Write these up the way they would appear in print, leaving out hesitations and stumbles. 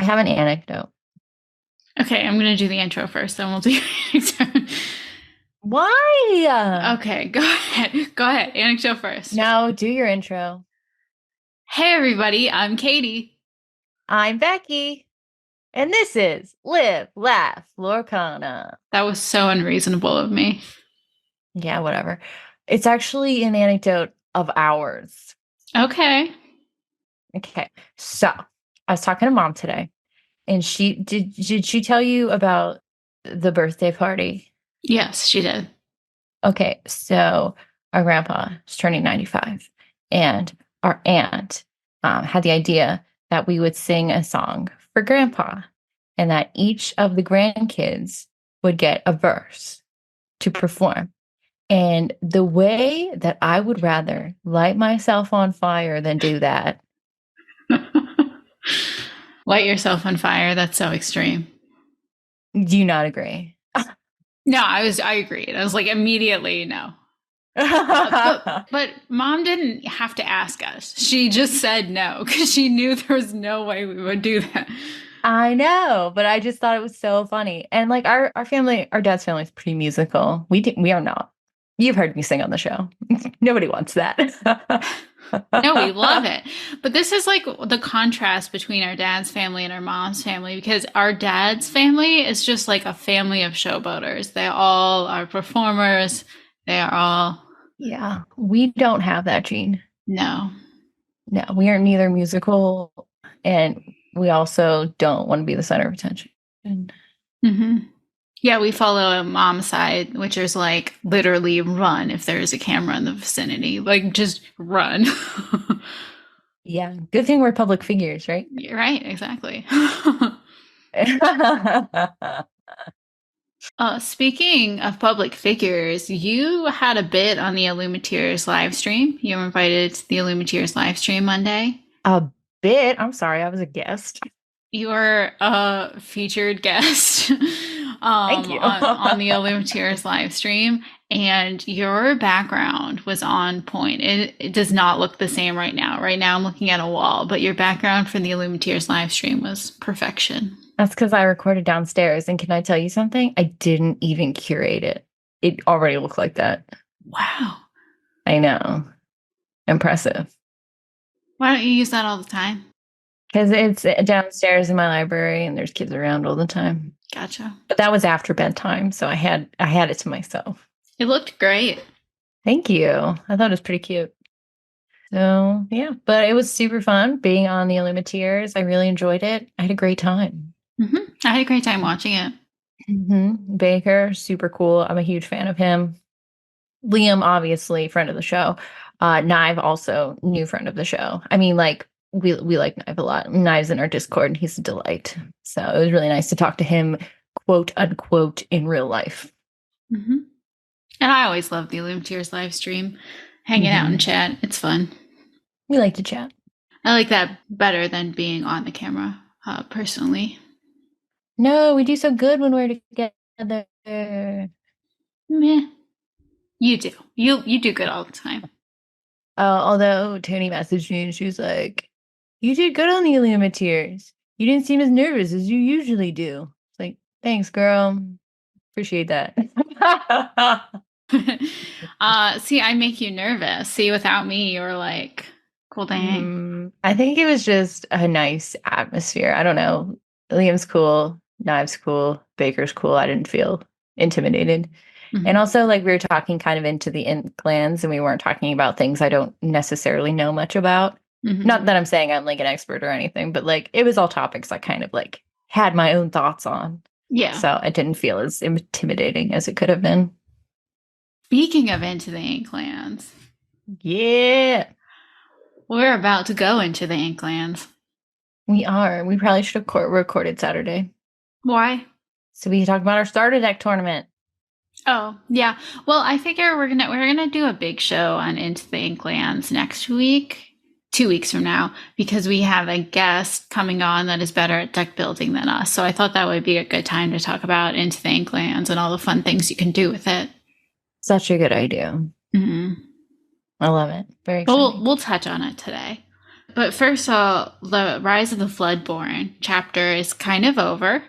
have an anecdote. Okay, I'm going to do the intro first, then we'll do your anecdote. Why? Okay, go ahead. Go ahead. Anecdote first. No, do your intro. Hey, everybody. I'm Katie. I'm Becky. And this is Live, Laugh, Lorcana. That was so unreasonable of me. Yeah, whatever. It's actually an anecdote of ours. Okay. Okay. So I was talking to Mom today, and did she tell you about the birthday party? Yes, she did. Okay, so our grandpa is turning 95, and our aunt had the idea that we would sing a song for grandpa, and that each of the grandkids would get a verse to perform. And the way that I would rather light myself on fire than do that. Light yourself on fire. That's so extreme. Do you not agree? No, I agreed. I was like, immediately, no. But Mom didn't have to ask us. She just said no because she knew there was no way we would do that. I know, but I just thought it was so funny. And like our family, our dad's family is pretty musical. We are not. You've heard me sing on the show. Nobody wants that. No, we love it. But this is like the contrast between our dad's family and our mom's family, because our dad's family is just like a family of showboaters. They all are performers. They are all. Yeah, we don't have that gene. No. No, we are neither musical, and we also don't want to be the center of attention. Mm-hmm. Yeah, we follow Mom's side, which is like literally run if there's a camera in the vicinity. Like just run. Yeah, good thing we're public figures, right? You're right, exactly. Speaking of public figures, you had a bit on the Illuminateers live stream. You were invited to the Illuminateers live stream Monday. A bit? I'm sorry, I was a guest. You were a featured guest Thank you. on the Illuminateers live stream, and your background was on point. It does not look the same right now. Right now I'm looking at a wall, but your background for the Illuminateers live stream was perfection. That's because I recorded downstairs. And can I tell you something? I didn't even curate it. It already looked like that. Wow. I know. Impressive. Why don't you use that all the time? Because it's downstairs in my library and there's kids around all the time. Gotcha. But that was after bedtime, so I had it to myself. It looked great. Thank you. I thought it was pretty cute. So yeah, but it was super fun being on the Illuminateers. I really enjoyed it. I had a great time. Mm-hmm. I had a great time watching it. Mm-hmm. Baker, super cool. I'm a huge fan of him. Liam, obviously, friend of the show. Knive, also new friend of the show. I mean, like, we like Knive a lot. Knive's in our Discord, and he's a delight. So it was really nice to talk to him, quote unquote, in real life. Mm-hmm. And I always love the Illuminateers live stream. Hanging out and chat. It's fun. We like to chat. I like that better than being on the camera, personally. No, we do so good when we're together. Meh. You do. You do good all the time. Although Tony messaged me and she was like, "You did good on the Illuminateers. You didn't seem as nervous as you usually do." It's like, thanks, girl. Appreciate that. See, I make you nervous. See, without me, you're like, cool dang. I think it was just a nice atmosphere. I don't know. Liam's cool. Knives cool. Baker's cool. I didn't feel intimidated. Mm-hmm. And also, like, we were talking kind of into the Inklands, and we weren't talking about things I don't necessarily know much about. Mm-hmm. Not that I'm saying I'm like an expert or anything, but like it was all topics I kind of like had my own thoughts on. Yeah. So it didn't feel as intimidating as it could have been. Speaking of Into the Inklands. Yeah. We're about to go into the Inklands. We are. We probably should have recorded Saturday. Why? So we can talk about our starter deck tournament. Oh, yeah. Well, I figure we're gonna do a big show on Into the Inklands next week, 2 weeks from now, because we have a guest coming on that is better at deck building than us. So I thought that would be a good time to talk about Into the Inklands and all the fun things you can do with it. Such a good idea. Mm-hmm. I love it. Very exciting. We'll touch on it today. But first of all, the Rise of the Floodborn chapter is kind of over.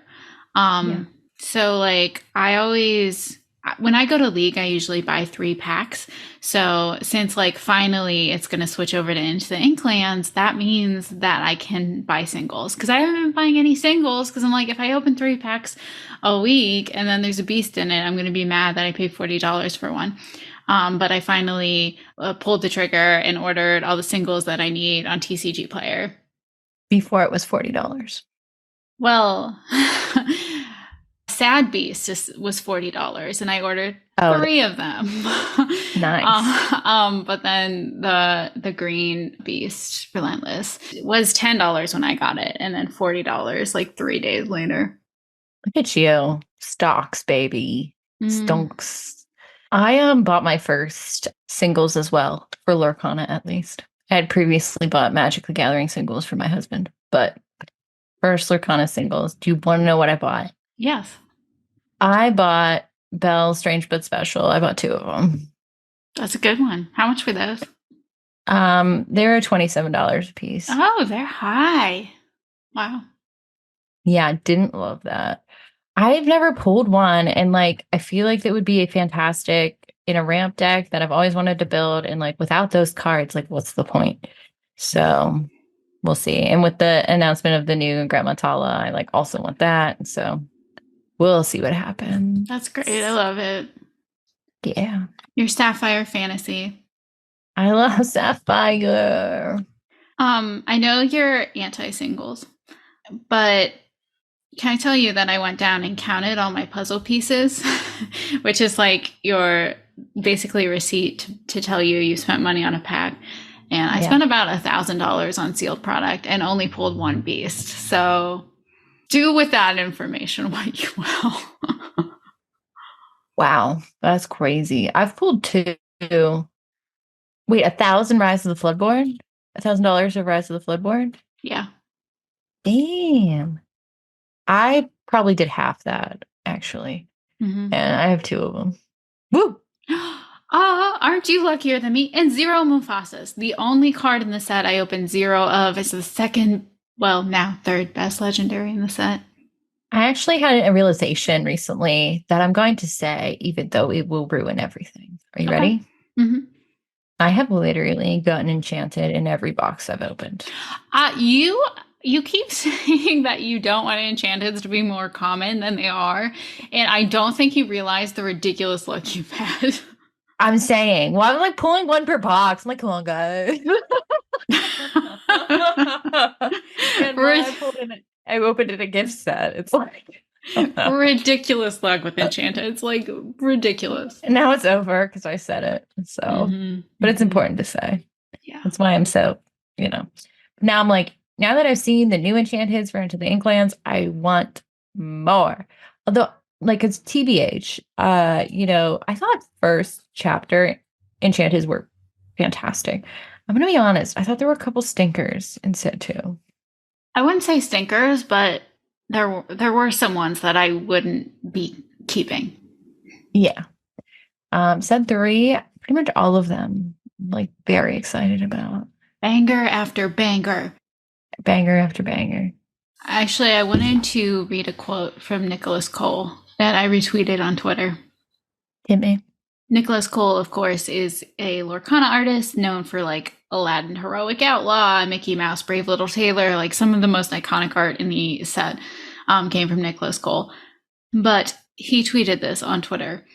Yeah. So like I always when I go to League, I usually buy 3 packs. So since like finally it's going to switch over to Into the Inklands, that means that I can buy singles because I haven't been buying any singles because I'm like, if I open 3 packs a week and then there's a beast in it, I'm going to be mad that I paid $40 for one. But I finally pulled the trigger and ordered all the singles that I need on TCG Player. Before it was $40. Well, Sad Beast was $40, and I ordered Oh, 3 of them. nice. But then the Green Beast Relentless was $10 when I got it, and then $40 like 3 days later. Look at you. Stocks, baby. Mm. Stonks. I bought my first singles as well, for Lorcana at least. I had previously bought Magic the Gathering singles for my husband, but first Lorcana singles. Do you want to know what I bought? Yes. I bought Belle Strange but Special. I bought 2 of them. That's a good one. How much were those? They were $27 a piece. Oh, they're high. Wow. Yeah, didn't love that. I've never pulled one, and like I feel like that would be a fantastic in a ramp deck that I've always wanted to build. And like without those cards, like what's the point? So we'll see. And with the announcement of the new Grandma Tala, I like also want that. So we'll see what happens. That's great. I love it. Yeah. Your Sapphire Fantasy. I love Sapphire. I know you're anti-singles, but can I tell you that I went down and counted all my puzzle pieces, which is like your basically receipt to tell you spent money on a pack. And I spent about $1,000 on sealed product and only pulled 1 beast. So do with that information what you will. Wow, that's crazy. I've pulled 2. Wait, 1,000 Rise of the Floodborn? $1,000 of Rise of the Floodborn? Yeah. Damn. I probably did half that, actually. Mm-hmm. And I have 2 of them. Woo! Aren't you luckier than me? And 0 Mufasas. The only card in the set I opened 0 of is the second, well, now 3rd best legendary in the set. I actually had a realization recently that I'm going to say, even though it will ruin everything. Are you ready? Mm-hmm. I have literally gotten enchanted in every box I've opened. You keep saying that you don't want enchanteds to be more common than they are, and I don't think you realize the ridiculous luck you've had. I'm saying, well, I'm like pulling 1 per box. I'm like, come on, guys. And I opened it a gift set. It's like ridiculous luck with enchanteds, like ridiculous. And now it's over because I said it. So, but it's important to say. Yeah, that's why I'm so, Now I'm like, now that I've seen the new enchanteds for Into the Inklands, I want more. Although, like, it's TBH. I thought first chapter enchanteds were fantastic. I'm gonna be honest. I thought there were a couple stinkers in set 2. I wouldn't say stinkers, but there were some ones that I wouldn't be keeping. Yeah. Set 3, pretty much all of them, like very excited about. Banger after banger. Banger after banger. Actually, I wanted to read a quote from Nicholas Cole that I retweeted on Twitter. Hit me. Nicholas Cole, of course, is a Lorcana artist known for like Aladdin Heroic Outlaw, Mickey Mouse Brave Little Tailor, like some of the most iconic art in the set came from Nicholas Cole. But he tweeted this on Twitter.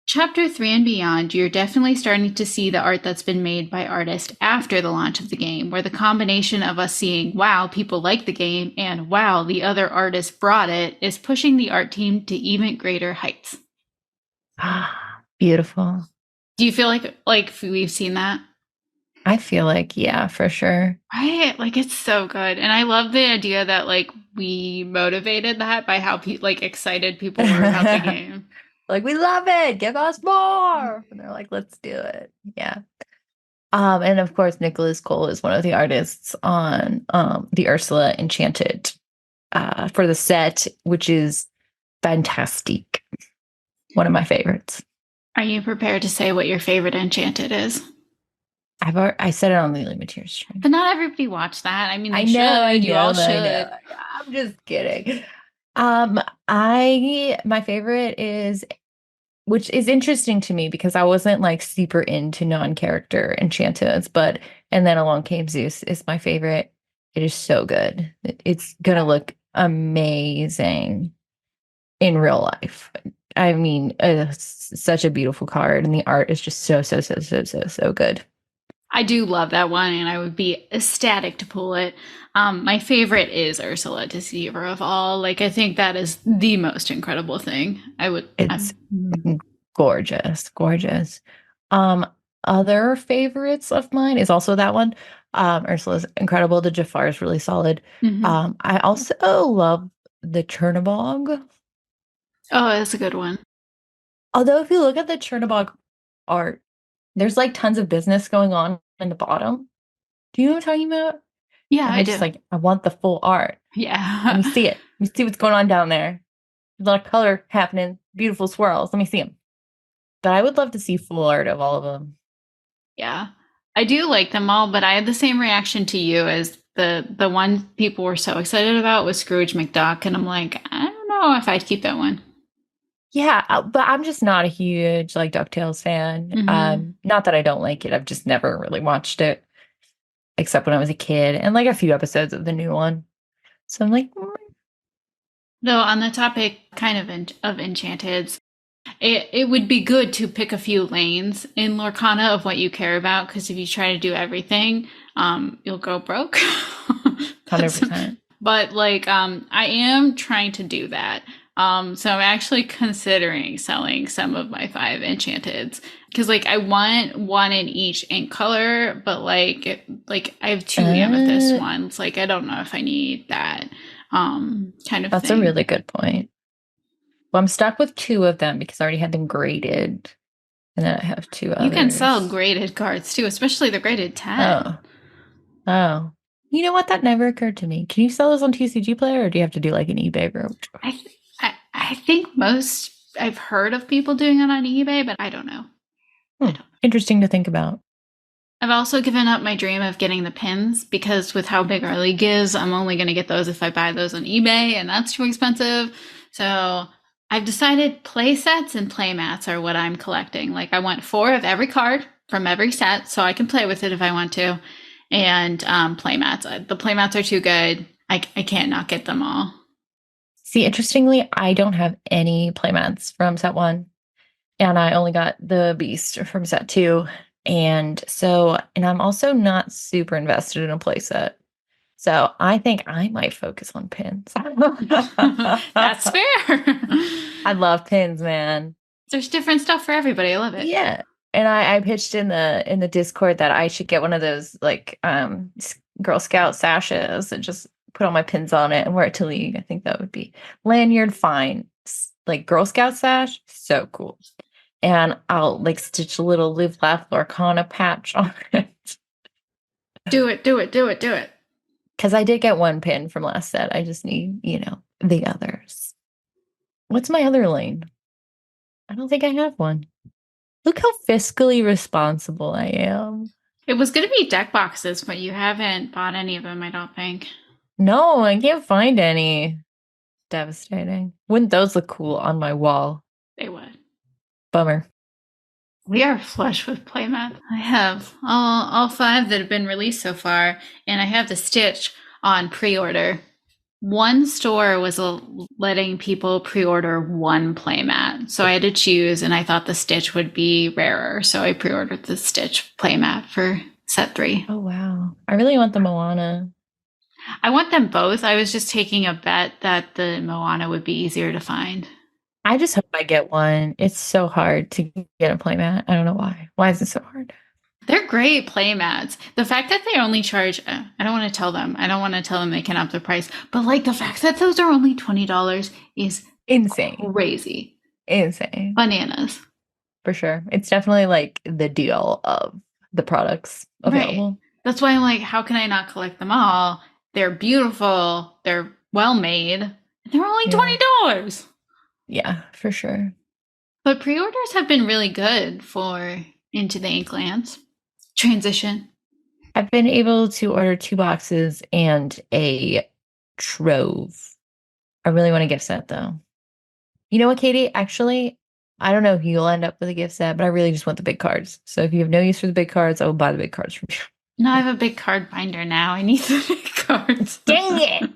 Chapter 3 and beyond, you're definitely starting to see the art that's been made by artists after the launch of the game, where the combination of us seeing, wow, people like the game, and wow, the other artists brought it, is pushing the art team to even greater heights. Beautiful. Do you feel like we've seen that? I feel like, yeah, for sure. Right? Like, it's so good. And I love the idea that, like, we motivated that by how, excited people were about the game. Like, we love it. Give us more. And they're like, let's do it. Yeah. And of course, Nicholas Cole is one of the artists on the Ursula Enchanted for the set, which is fantastic. One of my favorites. Are you prepared to say what your favorite Enchanted is? I said it on the Limited stream. But not everybody watched that. I mean, I they know, I should. You know, all I know. should. I'm just kidding. My favorite is, which is interesting to me because I wasn't like super into non-character enchantments, but and then Along Came Zeus is my favorite. It is so good. It's gonna look amazing in real life. I mean, it's such a beautiful card, and the art is just so good. I do love that one, and I would be ecstatic to pull it. My favorite is Ursula, Deceiver of All. Like, I think that is the most incredible thing. It's gorgeous, gorgeous. Um, Other favorites of mine is also that one. Ursula's incredible. The Jafar is really solid. I also love the Chernobog. Oh, that's a good one. Although if you look at the Chernobog art, there's like tons of business going on in the bottom. Do you know what I'm talking about? Yeah, And I I just do. like, I want the full art. Let Yeah. me see it. Let me see what's going on down there. There's a lot of color happening, beautiful swirls. Let me see them. But I would love to see full art of all of them. Yeah. I do like them all, but I had the same reaction to you as the one people were so excited about was Scrooge McDuck, and I'm like, I don't know if I'd keep that one. Yeah, but I'm just not a huge like DuckTales fan. Not that I don't like it. I've just never really watched it except when I was a kid and like a few episodes of the new one. So I'm like, Though on the topic kind of of enchanteds, it would be good to pick a few lanes in Lorcana of what you care about, because if you try to do everything, you'll go broke. 100%. But like, I am trying to do that. So I'm actually considering selling some of my 5 enchanteds, because like I want one in each ink color, but like I have 2 amethyst ones. Like I don't know if I need that kind of That's thing. a really good point. Well, I'm stuck with 2 of them because I already had them graded. And then I have 2 others. You can sell graded cards too, especially the graded 10. Oh. Oh. You know what? That never occurred to me. Can you sell those on TCG Player or do you have to do like an eBay route? I think most I've heard of people doing it on eBay, but I don't know. Interesting to think about. I've also given up my dream of getting the pins, because with how big our league is, I'm only going to get those if I buy those on eBay, and that's too expensive. So I've decided play sets and play mats are what I'm collecting. Like I want 4 of every card from every set so I can play with it if I want to. And play mats. The play mats are too good. I can't not get them all. See, interestingly, I don't have any playmats from set 1. And I only got the Beast from set 2. And I'm also not super invested in a playset. So I think I might focus on pins. That's fair. I love pins, man. There's different stuff for everybody. I love it. Yeah. And I pitched in the Discord that I should get one of those like Girl Scout sashes and just put all my pins on it and wear it to league. I think that would be lanyard fine. Like Girl Scout sash, so cool. And I'll like stitch a little Live Laugh Lorcana patch on it. Do it. Because I did get 1 pin from last set. I just need, the others. What's my other lane? I don't think I have one. Look how fiscally responsible I am. It was going to be deck boxes, but you haven't bought any of them, I don't think. No, I can't find any. Devastating. Wouldn't those look cool on my wall? They would. Bummer. We are flush with playmat. I have all 5 that have been released so far, and I have the Stitch on pre-order. One store was letting people pre-order 1 playmat, so I had to choose, and I thought the Stitch would be rarer, so I pre-ordered the Stitch playmat for set 3. Oh, wow. I really want the Moana. I want them both. I was just taking a bet that the Moana would be easier to find. I just hope I get one. It's so hard to get a playmat. I don't know why. Why is it so hard? They're great playmats. The fact that they only charge, I don't want to tell them. I don't want to tell them they can up the price. But like the fact that those are only $20 is insane. Crazy. Insane. Bananas. For sure. It's definitely like the deal of the products available. Right. That's why I'm like, how can I not collect them all? They're beautiful. They're well made. They're only $20. Yeah, for sure. But pre-orders have been really good for Into the Inklands. transition? I've been able to order 2 boxes and a trove. I really want a gift set though. You know what, Katie? Actually, I don't know if you'll end up with a gift set, but I really just want the big cards. So if you have no use for the big cards, I will buy the big cards from you. No, I have a big card binder now. I need the big cards. Dang it!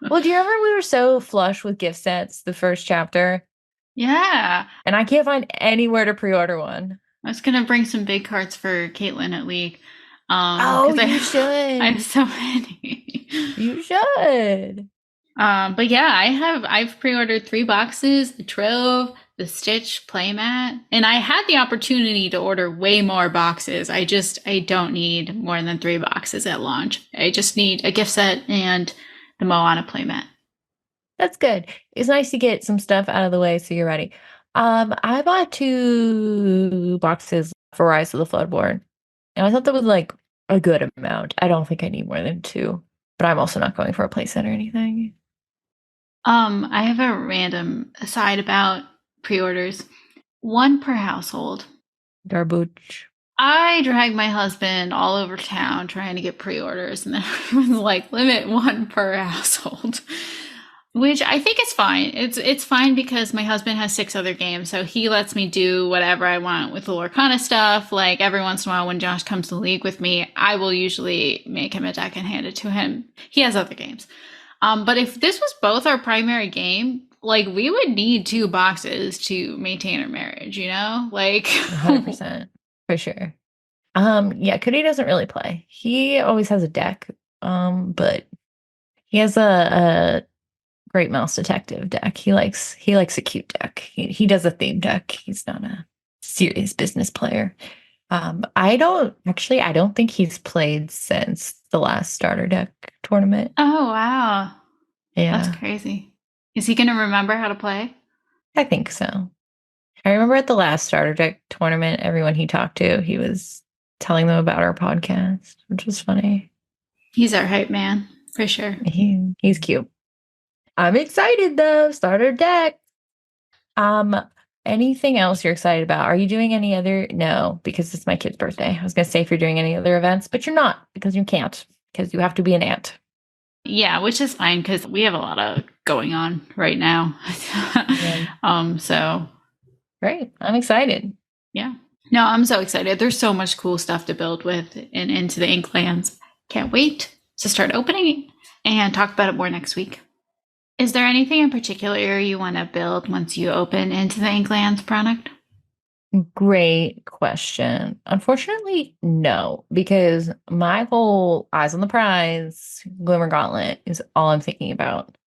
Well, do you remember we were so flush with gift sets the first chapter? Yeah. And I can't find anywhere to pre-order one. I was gonna bring some big cards for Caitlin at League. Oh, Because you I have should. so many. You should. But yeah, I've pre-ordered 3 boxes, the Trove, the Stitch playmat, and I had the opportunity to order way more boxes. I don't need more than 3 boxes at launch. I just need a gift set and the Moana playmat. That's good. It's nice to get some stuff out of the way so you're ready. I bought 2 boxes for Rise of the Floodborn. And I thought that was like a good amount. I don't think I need more than 2, but I'm also not going for a playset or anything. I have a random aside about pre-orders. 1 per household. Garbage. I dragged my husband all over town trying to get pre-orders, and then everyone's like, limit 1 per household, which I think is fine. It's fine because my husband has 6 other games, so he lets me do whatever I want with the Lorcana stuff. Like every once in a while, when Josh comes to League with me, I will usually make him a deck and hand it to him. He has other games. But if this was both our primary game, like we would need 2 boxes to maintain our marriage, you know? Like 100%. For sure. Yeah, Cody doesn't really play. He always has a deck. But he has a Great Mouse Detective deck. He likes a cute deck. He does a theme deck. He's not a serious business player. I don't think he's played since the last starter deck tournament. Oh, wow. Yeah. That's crazy. Is he going to remember how to play? I think so. I remember at the last starter deck tournament, everyone he talked to, he was telling them about our podcast, which was funny. He's our hype man, for sure. He's cute. I'm excited though. Starter deck. Anything else you're excited about? Are you doing any other? No, because it's my kid's birthday. I was gonna say if you're doing any other events, but you're not because you can't because you have to be an aunt. Yeah, which is fine because we have a lot of going on right now. So great. I'm excited. Yeah. No, I'm so excited. There's so much cool stuff to build with in Into the Inklands. Can't wait to start opening and talk about it more next week. Is there anything in particular you want to build once you open Into the Inklands product? Great question. Unfortunately, no, because my whole eyes on the prize, Glimmer Gauntlet is all I'm thinking about.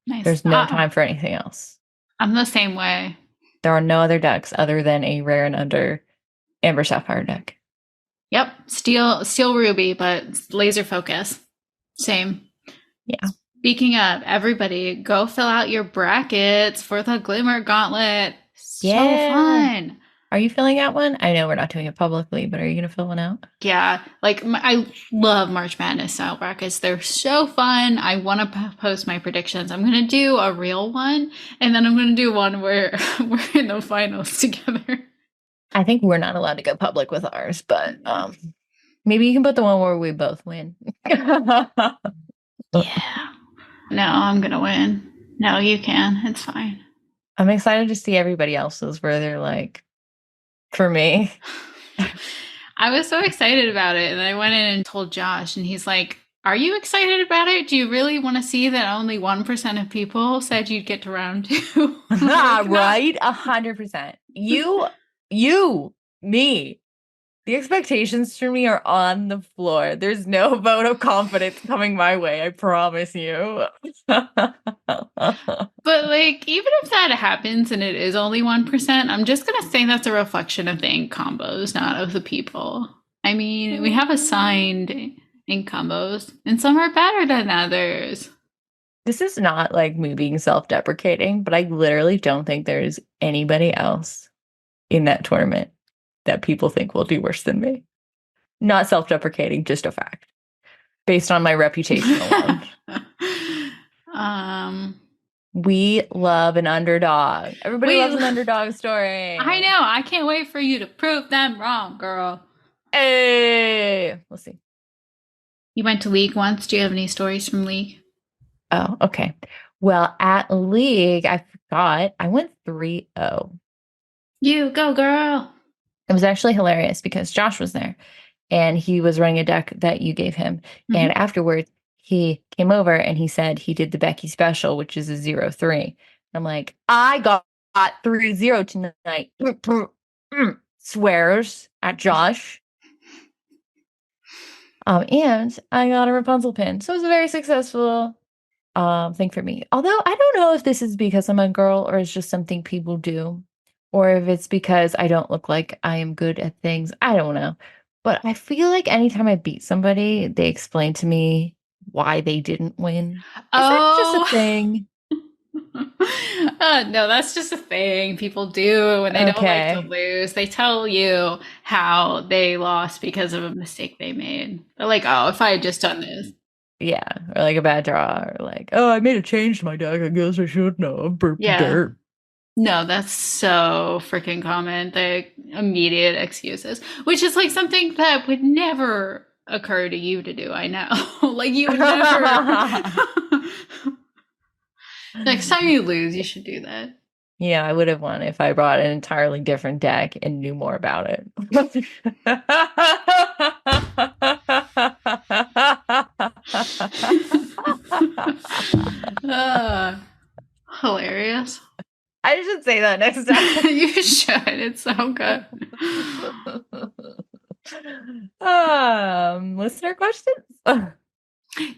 Nice. There's no time for anything else. I'm the same way. There are no other decks other than a rare and under Amber Sapphire deck. Yep. Steel Ruby, but laser focus. Same. Yeah. Speaking of, everybody, go fill out your brackets for the Glimmer Gauntlet. So fun. Are you filling out one? I know we're not doing it publicly, but are you going to fill one out? Yeah. Like, I love March Madness style brackets. They're so fun. I want to post my predictions. I'm going to do a real one, and then I'm going to do one where we're in the finals together. I think we're not allowed to go public with ours, but maybe you can put the one where we both win. Yeah. No, I'm going to win. No, you can. It's fine. I'm excited to see everybody else's where they're like, for me. I was so excited about it. And I went in and told Josh, and he's like, are you excited about it? Do you really want to see that only 1% of people said you'd get to round 2? Like, right? 100%. You, me. The expectations for me are on the floor. There's no vote of confidence coming my way. I promise you. But like, even if that happens and it is only 1%, I'm just going to say that's a reflection of the ink combos, not of the people. I mean, we have assigned ink combos, and some are better than others. This is not like me being self-deprecating, but I literally don't think there's anybody else in that tournament that people think will do worse than me. Not self-deprecating, just a fact. Based on my reputation alone. We love an underdog. Everybody loves an underdog story. I know. I can't wait for you to prove them wrong, girl. Hey, we'll see. You went to League once. Do you have any stories from League? Oh, okay. Well, at League, I forgot. I went 3-0. You go, girl. It was actually hilarious because Josh was there and he was running a deck that you gave him. Mm-hmm. And afterwards, he came over and he said he did the Becky special, which is a 0-3. I'm like, I got 3-0 tonight. Swears at Josh. And I got a Rapunzel pin. So it was a very successful thing for me. Although I don't know if this is because I'm a girl or it's just something people do, or if it's because I don't look like I am good at things. I don't know. But I feel like anytime I beat somebody, they explain to me why they didn't win. Is that just a thing? No, that's just a thing people do when they don't like to lose. They tell you how they lost because of a mistake they made. They're like, oh, if I had just done this. Yeah, or like a bad draw, or like, oh, I made a change to my deck. I guess I should know. I'm dirt. No, that's so freaking common. The immediate excuses, which is like something that would never occur to you to do. I know. Like you would never. Next time you lose, you should do that. Yeah, I would have won if I brought an entirely different deck and knew more about it. Hilarious. I should say that next time. You should. It's so good. Listener questions?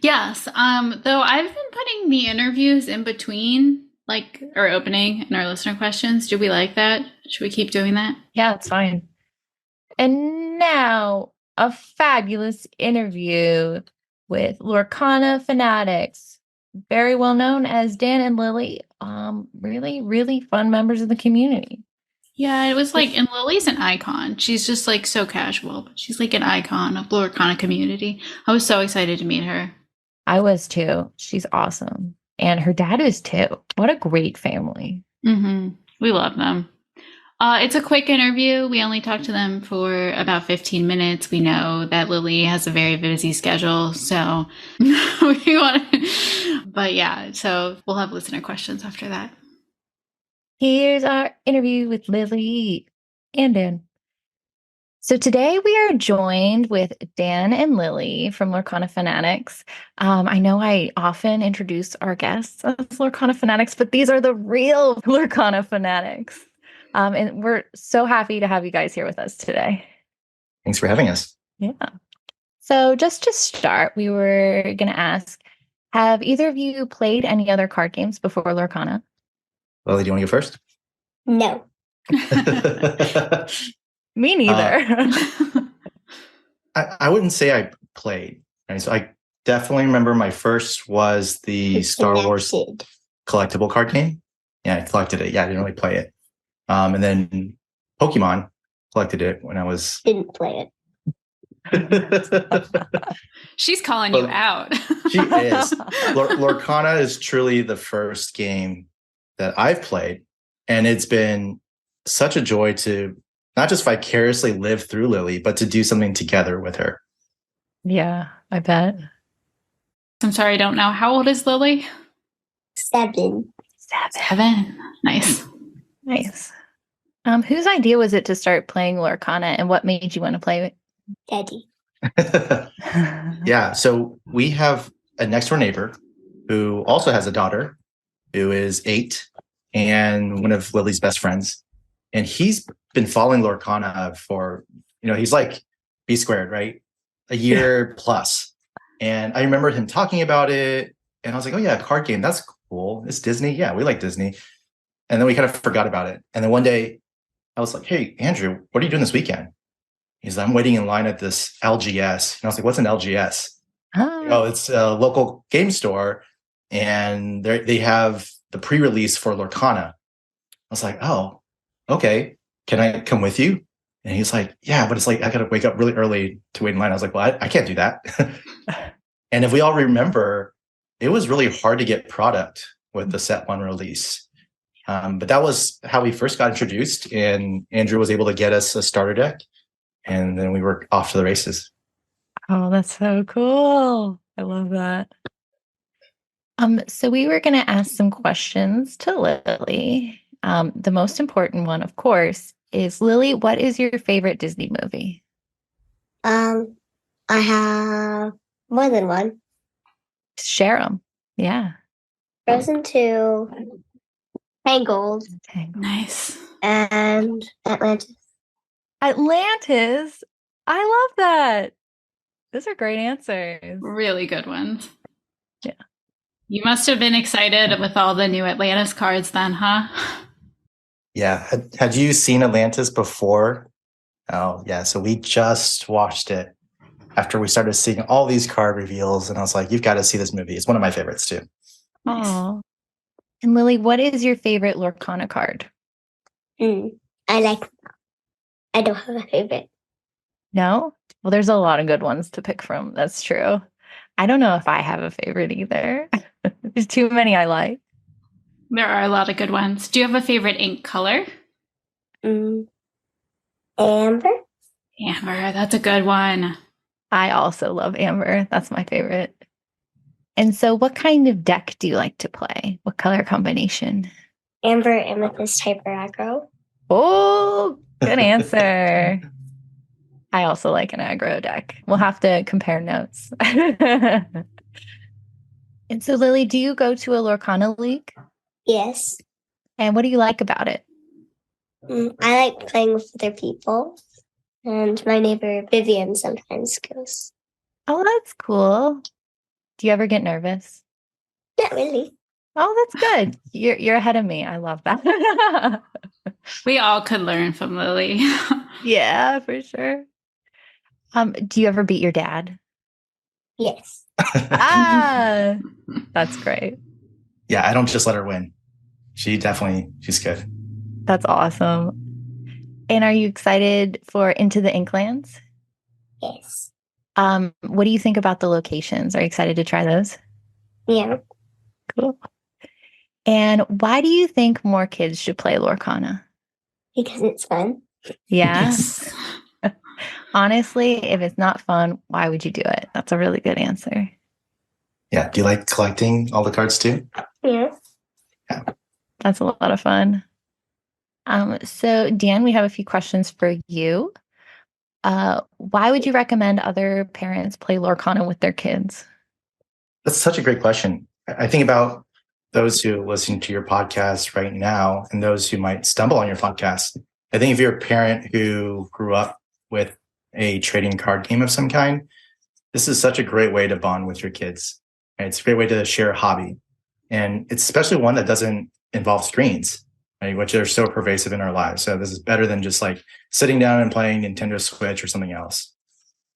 Yes. Though I've been putting the interviews in between, like our opening and our listener questions. Do we like that? Should we keep doing that? Yeah, it's fine. And now a fabulous interview with Lorcana Fanatics, very well known as Dan and Lily. Really, really fun members of the community. Yeah, it was like, and Lily's an icon. She's just like so casual, but she's like an icon of the Lorcana community. I was so excited to meet her. I was too. She's awesome. And her dad is too. What a great family. Mm-hmm. We love them. It's a quick interview. We only talked to them for about 15 minutes. We know that Lily has a very busy schedule, so we want to, but yeah, so we'll have listener questions after that. Here's our interview with Lily and Dan. So today we are joined with Dan and Lily from Lorcana Fanatics. I know I often introduce our guests as Lorcana Fanatics, but these are the real Lorcana Fanatics. And we're so happy to have you guys here with us today. Thanks for having us. Yeah. So just to start, we were going to ask, have either of you played any other card games before Lorcana? Lily, do you want to go first? No. Me neither. I wouldn't say I played. Right? So I definitely remember my first was the Star Wars collectible card game. Yeah, I collected it. Yeah, I didn't really play it. And then Pokemon, collected it when I was... Didn't play it. She's calling you out. She is. Lorcana is truly the first game that I've played. And it's been such a joy to not just vicariously live through Lily, but to do something together with her. Yeah, I bet. I'm sorry, I don't know. How old is Lily? 7. 7. Nice. Nice. Whose idea was it to start playing Lorcana, and what made you want to play it? Daddy. Yeah, so we have a next door neighbor who also has a daughter who is 8 and one of Lily's best friends. And he's been following Lorcana for, he's like B squared, right? A year plus. And I remember him talking about it. And I was like, oh yeah, card game. That's cool. It's Disney. Yeah, we like Disney. And then we kind of forgot about it. And then one day I was like, hey, Andrew, what are you doing this weekend? He's like, I'm waiting in line at this LGS. And I was like, what's an LGS? Oh, it's a local game store. And they have the pre-release for Lorcana. I was like, oh, okay. Can I come with you? And he's like, yeah, but it's like, I got to wake up really early to wait in line. I was like, well, I can't do that. And if we all remember, it was really hard to get product with the set 1 release. But that was how we first got introduced. And Andrew was able to get us a starter deck. and then we were off to the races. Oh, that's so cool. I love that. So we were going to ask some questions to Lily. The most important one, of course, is Lily, what is your favorite Disney movie? I have more than one. Share them. Yeah. Frozen 2, Tangled, Nice. and Atlantis. Atlantis. I love that. Those are great answers. Really good ones. Yeah. You must have been excited with all the new Atlantis cards then, huh? Yeah. Had you seen Atlantis before? Oh, yeah. So we just watched it after we started seeing all these card reveals. And I was like, you've got to see this movie. It's one of my favorites too. Nice. Oh. And Lily, what is your favorite Lorcana card? I don't have a favorite. No? Well, there's a lot of good ones to pick from. That's true. I don't know if I have a favorite either. There's too many I like. There are a lot of good ones. Do you have a favorite ink color? Amber. Amber, that's a good one. I also love Amber. That's my favorite. And so what kind of deck do you like to play? What color combination? Amber, amethyst, hyper aggro. Oh, good answer. I also like an aggro deck. We'll have to compare notes. And so, Lily, do you go to a Lorcana league? Yes. And what do you like about it? I like playing with other people. And my neighbor Vivian sometimes goes. Oh, that's cool. Do you ever get nervous? Not really. Oh, that's good. You're ahead of me. I love that. We all could learn from Lily. Yeah, for sure. Do you ever beat your dad? Yes. Ah, that's great. Yeah, I don't just let her win. She's good. That's awesome. And are you excited for Into the Inklands? Yes. What do you think about the locations? Are you excited to try those? Yeah. Cool. And why do you think more kids should play Lorcana? Because it's fun. Yeah. Yes. Honestly, if it's not fun, why would you do it? That's a really good answer. Yeah. Do you like collecting all the cards too? Yeah. That's a lot of fun. So Dan, we have a few questions for you. Why would you recommend other parents play Lorcana with their kids? That's such a great question. I think about those who listen to your podcast right now and those who might stumble on your podcast. I think if you're a parent who grew up with a trading card game of some kind, this is such a great way to bond with your kids. And it's a great way to share a hobby. And it's especially one that doesn't involve screens, right, which are so pervasive in our lives. So this is better than just like sitting down and playing Nintendo Switch or something else.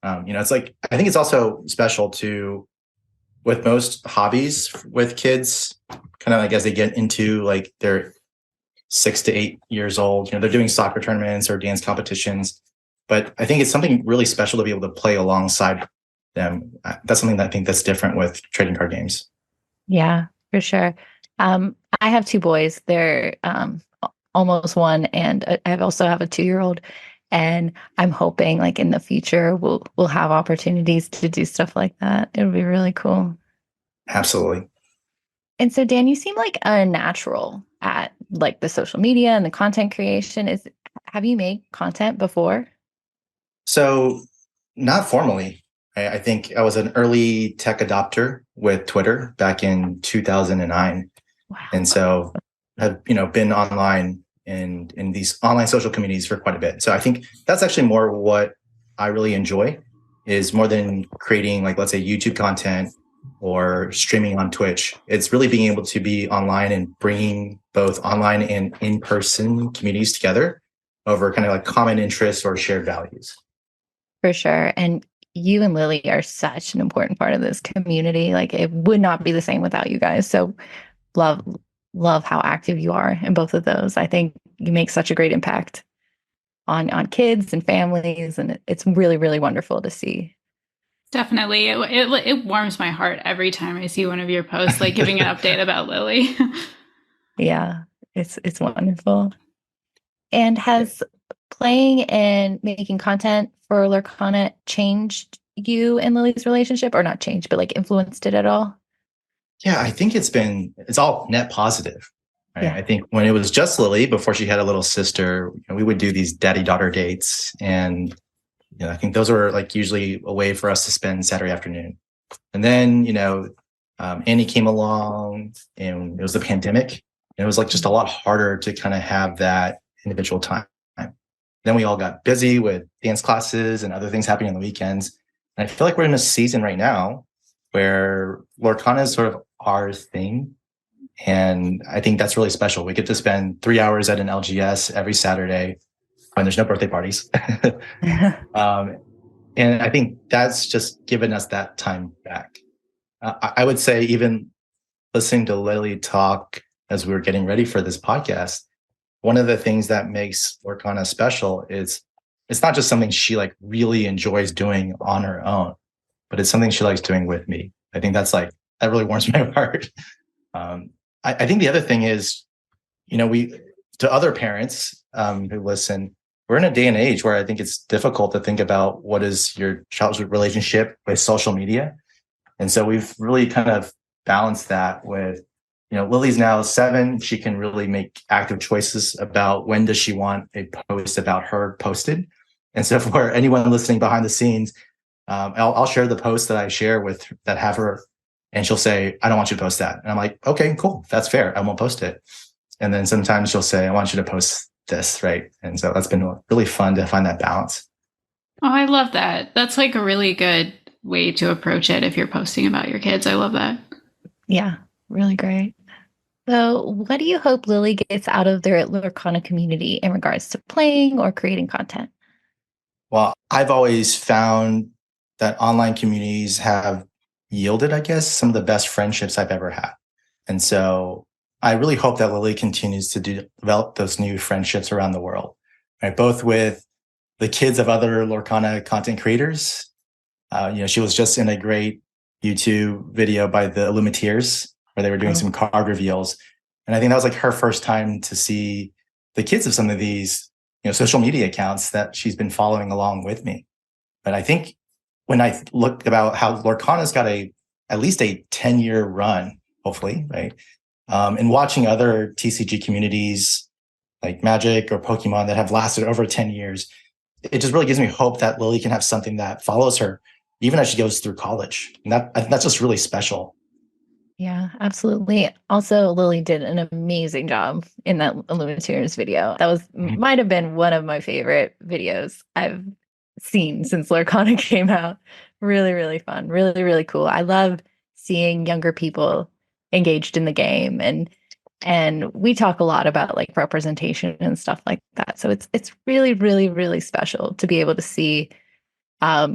It's like, I think it's also special to, with most hobbies with kids, kind of like as they get into like their 6 to 8 years old, they're doing soccer tournaments or dance competitions. But I think it's something really special to be able to play alongside them. That's something that I think that's different with trading card games. Yeah, for sure. I have two boys. They're almost one, and I also have a 2-year-old. And I'm hoping, like in the future, we'll have opportunities to do stuff like that. It would be really cool. Absolutely. And so, Dan, you seem like a natural at like the social media and the content creation. Have you made content before? So, not formally. I think I was an early tech adopter with Twitter back in 2009. Wow. And so have, been online in these online social communities for quite a bit. So I think that's actually more what I really enjoy, is more than creating like, let's say, YouTube content or streaming on Twitch. It's really being able to be online and bringing both online and in-person communities together over kind of like common interests or shared values. For sure. And you and Lily are such an important part of this community. Like it would not be the same without you guys. So love how active you are in both of those. I think you make such a great impact on kids and families. And it's really, really wonderful to see. Definitely. It warms my heart every time I see one of your posts, like giving an update about Lily. Yeah, it's wonderful. And has playing and making content for Lorcana changed you and Lily's relationship, or not changed, but like influenced it at all? Yeah, I think it's all net positive. Right? Yeah. I think when it was just Lily, before she had a little sister, we would do these daddy-daughter dates. And I think those were like usually a way for us to spend Saturday afternoon. And then, Annie came along and it was the pandemic. And it was like just a lot harder to kind of have that individual time. Then we all got busy with dance classes and other things happening on the weekends. And I feel like we're in a season right now where Lorcana is sort of our thing. And I think that's really special. We get to spend 3 hours at an LGS every Saturday when there's no birthday parties. And I think that's just given us that time back. I would say even listening to Lily talk as we were getting ready for this podcast, one of the things that makes Lorcana special is it's not just something she like really enjoys doing on her own, but it's something she likes doing with me. I think that really warms my heart. I think the other thing is, to other parents who listen, we're in a day and age where I think it's difficult to think about what is your child's relationship with social media. And so we've really kind of balanced that with, Lily's now 7. She can really make active choices about when does she want a post about her posted. And so for anyone listening behind the scenes, I'll share the posts that I share that have her, and she'll say, I don't want you to post that. And I'm like, okay, cool. That's fair. I won't post it. And then sometimes she'll say, I want you to post this. Right. And so that's been really fun to find that balance. Oh, I love that. That's like a really good way to approach it if you're posting about your kids. I love that. Yeah, really great. So what do you hope Lily gets out of their Lorcana community in regards to playing or creating content? Well, I've always found that online communities have yielded, I guess, some of the best friendships I've ever had. And so I really hope that Lily continues to develop those new friendships around the world, right? Both with the kids of other Lorcana content creators. She was just in a great YouTube video by the Illuminateers where they were doing some card reveals. And I think that was like her first time to see the kids of some of these, social media accounts that she's been following along with me. But I think when I look about how Lorcana's got at least a 10-year run, hopefully, right? And watching other TCG communities like Magic or Pokemon that have lasted over 10 years, it just really gives me hope that Lily can have something that follows her even as she goes through college. And that's just really special. Yeah, absolutely. Also, Lily did an amazing job in that Illuminateers video. That might have been one of my favorite videos I've seen since Lorcana came out. Really, really fun. Really, really cool. I love seeing younger people engaged in the game, and we talk a lot about like representation and stuff like that. So it's really, really, really special to be able to see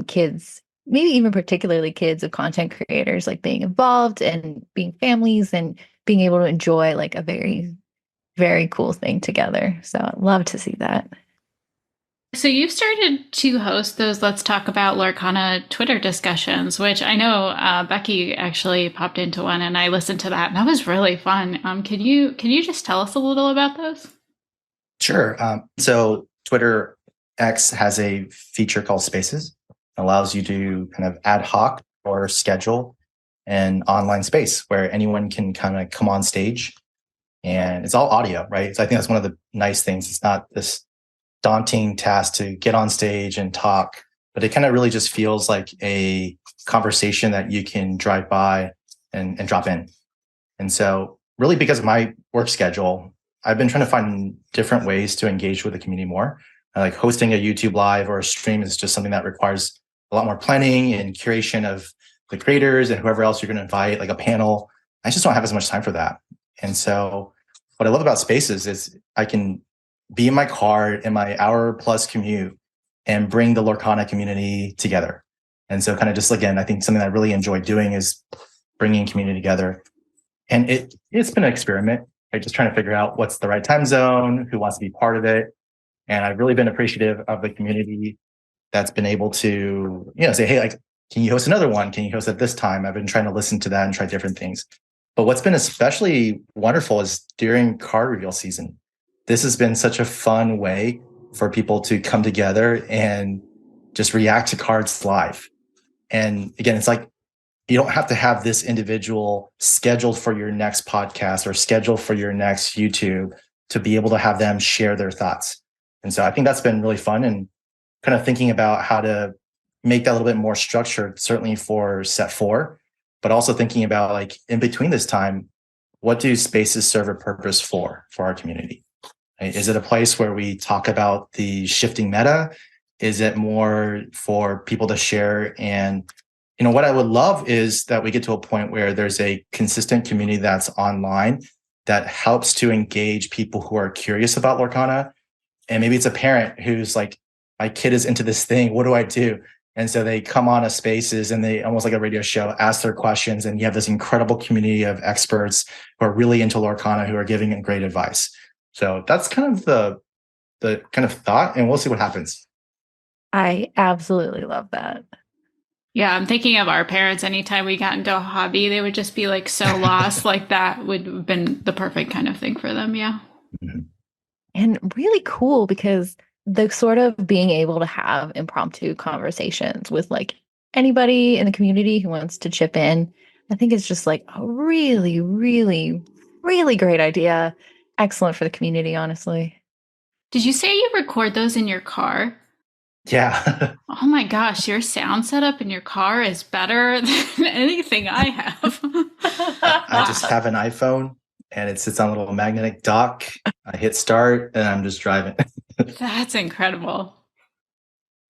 kids, maybe even particularly kids of content creators, like being involved and being families and being able to enjoy like a very, very cool thing together. So I'd love to see that. So you've started to host those Let's Talk About Lorcana Twitter discussions, which I know Becky actually popped into one and I listened to that and that was really fun. Can you just tell us a little about those? Sure. So Twitter X has a feature called Spaces. Allows you to kind of ad hoc or schedule an online space where anyone can kind of come on stage, and it's all audio, right? So I think that's one of the nice things. It's not this daunting task to get on stage and talk, but it kind of really just feels like a conversation that you can drive by and drop in. And so really because of my work schedule, I've been trying to find different ways to engage with the community more. Like hosting a YouTube live or a stream is just something that requires a lot more planning and curation of the creators and whoever else you're going to invite, like a panel. I just don't have as much time for that. And so what I love about Spaces is I can be in my car in my hour-plus commute and bring the Lorcana community together. And so kind of just, again, I think something that I really enjoy doing is bringing community together. And it's been an experiment, like just trying to figure out what's the right time zone, who wants to be part of it. And I've really been appreciative of the community that's been able to, say, hey, like, can you host another one? Can you host at this time? I've been trying to listen to that and try different things. But what's been especially wonderful is during card reveal season. This has been such a fun way for people to come together and just react to cards live. And again, it's like, you don't have to have this individual scheduled for your next podcast or scheduled for your next YouTube to be able to have them share their thoughts. And so I think that's been really fun, and kind of thinking about how to make that a little bit more structured, certainly for set 4, but also thinking about, like, in between this time, what do spaces serve a purpose for our community? Is it a place where we talk about the shifting meta? Is it more for people to share? And what I would love is that we get to a point where there's a consistent community that's online that helps to engage people who are curious about Lorcana. And maybe it's a parent who's like, my kid is into this thing. What do I do? And so they come on a spaces and they, almost like a radio show, ask their questions. And you have this incredible community of experts who are really into Lorcana, who are giving great advice. So that's kind of the kind of thought, and we'll see what happens. I absolutely love that. Yeah, I'm thinking of our parents. Anytime we got into a hobby, they would just be like so lost. Like that would have been the perfect kind of thing for them. Yeah. Mm-hmm. And really cool, because the sort of being able to have impromptu conversations with like anybody in the community who wants to chip in, I think it's just like a really, really, really great idea. Excellent for the community, honestly. Did you say you record those in your car? Yeah. Oh my gosh, your sound setup in your car is better than anything I have. I just have an iPhone, and it sits on a little magnetic dock. I hit start and I'm just driving. That's incredible.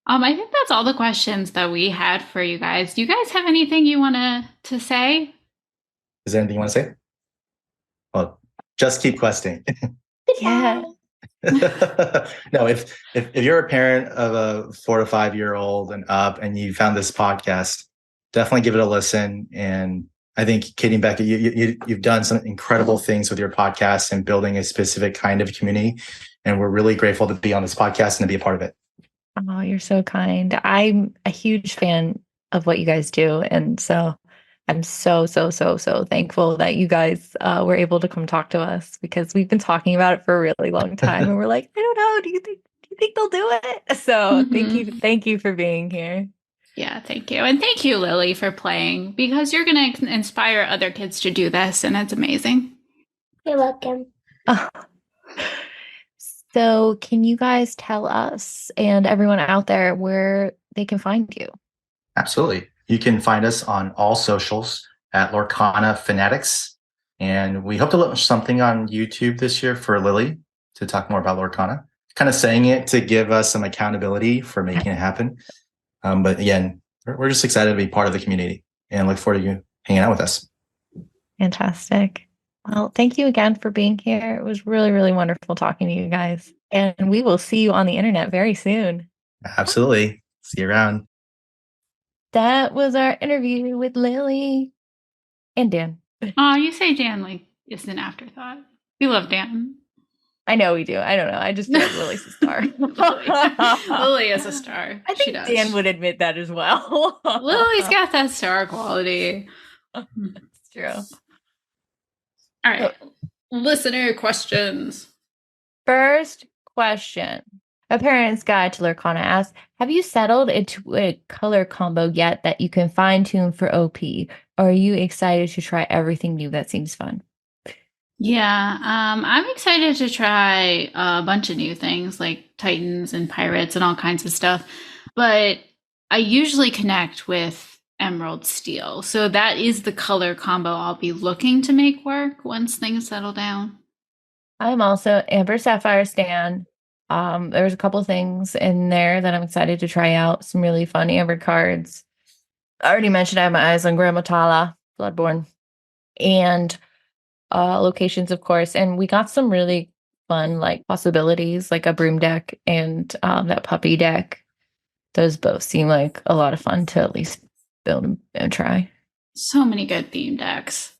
I think that's all the questions that we had for you guys. Do you guys have anything you want to say? Is there anything you want to say? Well, just keep questing. Yeah. No, if you're a parent of a 4 to 5 year old and up, and you found this podcast, definitely give it a listen. And I think Katie and Becca, you've done some incredible things with your podcast and building a specific kind of community. And we're really grateful to be on this podcast and to be a part of it. Oh, you're so kind. I'm a huge fan of what you guys do. And so I'm so thankful that you guys were able to come talk to us, because we've been talking about it for a really long time. And we're like, I don't know. Do you think they'll do it? So thank you for being here. Yeah, thank you. And thank you, Lily, for playing, because you're going to inspire other kids to do this. And it's amazing. You're welcome. Oh. So can you guys tell us and everyone out there where they can find you? Absolutely. You can find us on all socials at Lorcana Fanatics. And we hope to launch something on YouTube this year for Lily to talk more about Lorcana. Kind of saying it to give us some accountability for making it happen. But again, we're just excited to be part of the community and look forward to you hanging out with us. Fantastic. Well, thank you again for being here. It was really, really wonderful talking to you guys. And we will see you on the internet very soon. Absolutely. See you around. That was our interview with Lily and Dan. Oh, you say Dan like it's an afterthought. We love Dan. I know we do. I don't know. I just feel like Lily's a star. Lily is a star. I think Dan would admit that as well. Lily's got that star quality. It's true. All right. Listener questions. First question. A Parent's Guide to Lorcana asks, have you settled into a color combo yet that you can fine tune for OP? Or are you excited to try everything new that seems fun? Yeah, I'm excited to try a bunch of new things like Titans and Pirates and all kinds of stuff. But I usually connect with Emerald Steel. So that is the color combo I'll be looking to make work once things settle down. I'm also Amber Sapphire Stan. There's a couple things in there that I'm excited to try out. Some really fun Amber cards. I already mentioned I have my eyes on Grandma Tala, Floodborn, and locations, of course. And we got some really fun like possibilities, like a broom deck and that puppy deck. Those both seem like a lot of fun to at least build and try. So many good theme decks.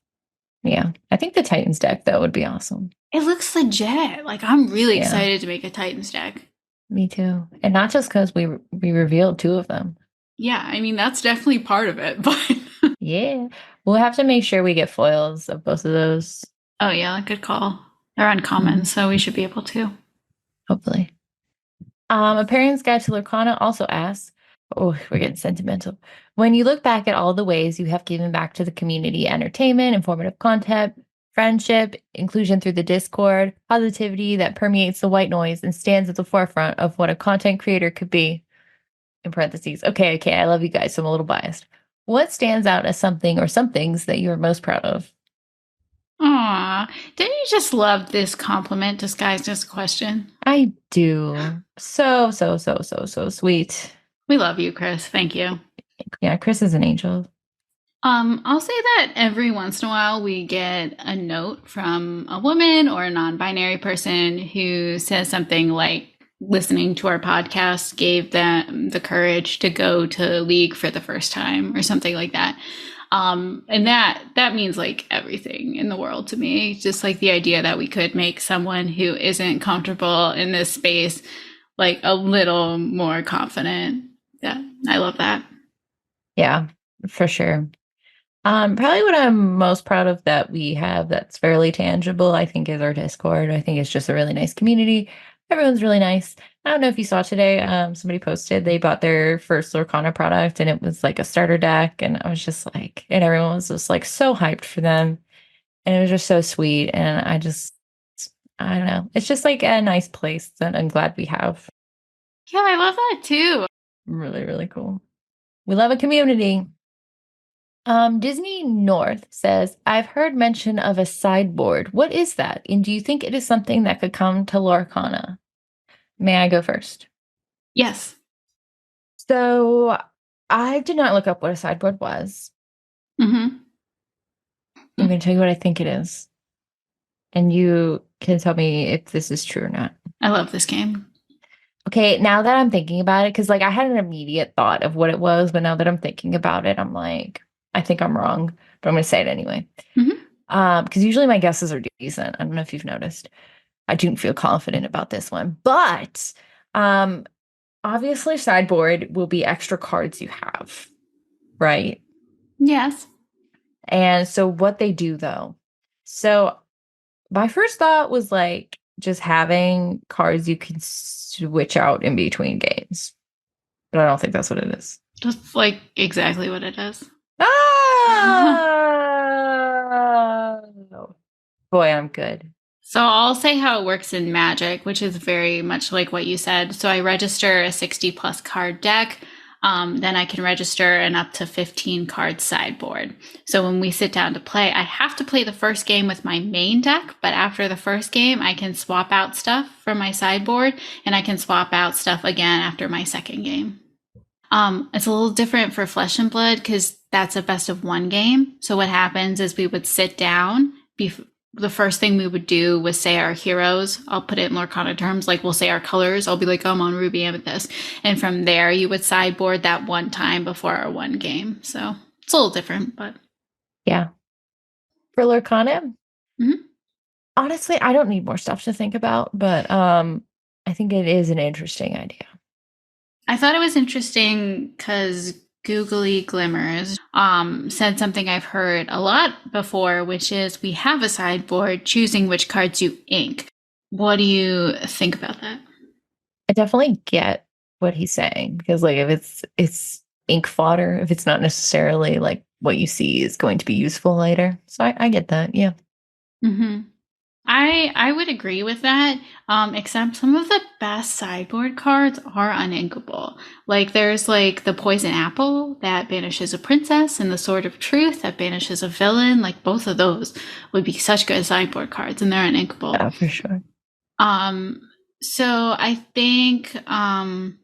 Yeah. I think the Titans deck, though, would be awesome. It looks legit. Like, I'm really excited to make a Titans deck. Me too. And not just because we revealed 2 of them. Yeah, I mean, that's definitely part of it. But yeah. We'll have to make sure we get foils of both of those. Oh, yeah, good call. They're uncommon, so we should be able to. Hopefully. A Parent's Guide to Lorcana also asks, oh, we're getting sentimental. When you look back at all the ways you have given back to the community, entertainment, informative content, friendship, inclusion through the Discord, positivity that permeates the white noise and stands at the forefront of what a content creator could be, in parentheses. Okay, I love you guys, so I'm a little biased. What stands out as something or some things that you're most proud of? Aw, don't you just love this compliment disguised as a question? I do. So sweet. We love you, Chris. Thank you. Yeah, Chris is an angel. I'll say that every once in a while we get a note from a woman or a non-binary person who says something like listening to our podcast gave them the courage to go to League for the first time or something like that. And that means like everything in the world to me. Just like the idea that we could make someone who isn't comfortable in this space like a little more confident. Yeah, I love that. Yeah, for sure. Probably what I'm most proud of that we have that's fairly tangible, I think, is our Discord. I think it's just a really nice community. Everyone's really nice. I don't know if you saw today, somebody posted they bought their first Lorcana product and it was like a starter deck. And I was just like, and everyone was just like so hyped for them. And it was just so sweet. And I don't know. It's just like a nice place that I'm glad we have. Yeah, I love that too. Really, really cool. We love a community. Disney North says, I've heard mention of a sideboard. What is that? And do you think it is something that could come to Lorcana? May I go first? Yes. So I did not look up what a sideboard was. Mm-hmm. I'm going to tell you what I think it is. And you can tell me if this is true or not. I love this game. Okay, now that I'm thinking about it, because like I had an immediate thought of what it was, but now that I'm thinking about it, I'm like, I think I'm wrong, but I'm going to say it anyway. Because usually my guesses are decent. I don't know if you've noticed. I didn't feel confident about this one, but obviously sideboard will be extra cards you have, right? Yes. And so what they do though. So my first thought was like just having cards you can switch out in between games. But I don't think that's what it is. That's like exactly what it is. Oh, boy, I'm good. So I'll say how it works in Magic, which is very much like what you said. So I register a 60 plus card deck. Then I can register an up to 15 card sideboard. So when we sit down to play, I have to play the first game with my main deck. But after the first game, I can swap out stuff from my sideboard and I can swap out stuff again after my second game. It's a little different for Flesh and Blood because that's a best of one game. So what happens is we would sit down. The first thing we would do was say our heroes. I'll put it in Lorcana terms. Like we'll say our colors. I'll be like, I'm on Ruby Amethyst. And from there, you would sideboard that one time before our one game. So it's a little different, but. Yeah. For Lorcana, honestly, I don't need more stuff to think about, but I think it is an interesting idea. I thought it was interesting because Googly Glimmers said something I've heard a lot before, which is we have a sideboard choosing which cards you ink. What do you think about that? I definitely get what he's saying because like if it's ink fodder, if it's not necessarily like what you see is going to be useful later. So I get that. Yeah. Mm-hmm. I would agree with that, except some of the best sideboard cards are uninkable. Like there's like the Poison Apple that banishes a princess and the Sword of Truth that banishes a villain. Like both of those would be such good sideboard cards and they're uninkable. Yeah, for sure. So I think I'm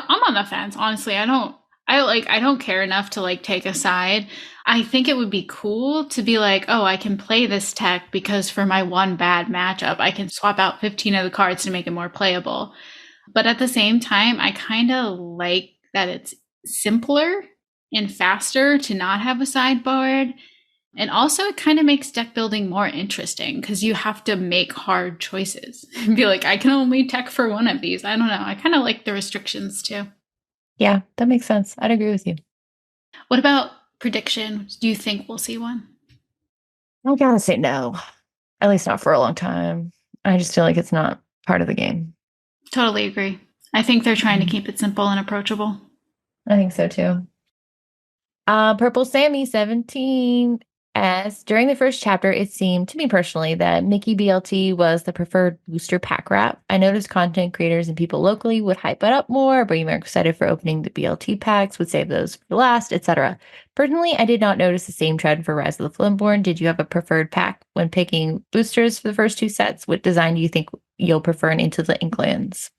on the fence. Honestly, I don't care enough to like take a side. I think it would be cool to be like, oh, I can play this tech because for my one bad matchup, I can swap out 15 of the cards to make it more playable. But at the same time, I kind of like that it's simpler and faster to not have a sideboard. And also it kind of makes deck building more interesting because you have to make hard choices and be like, I can only tech for one of these. I don't know. I kind of like the restrictions too. Yeah, that makes sense. I'd agree with you. What about prediction? Do you think we'll see one? I gotta say no. At least not for a long time. I just feel like it's not part of the game. Totally agree. I think they're trying to keep it simple and approachable. I think so too. Purple Sammy 17 as during the first chapter, it seemed to me personally that Mickey BLT was the preferred booster pack wrap. I noticed content creators and people locally would hype it up more, but you were excited for opening the BLT packs, would save those for last, etc. Personally, I did not notice the same trend for Rise of the Floodborn. Did you have a preferred pack when picking boosters for the first two sets? What design do you think you'll prefer in Into the Inklands?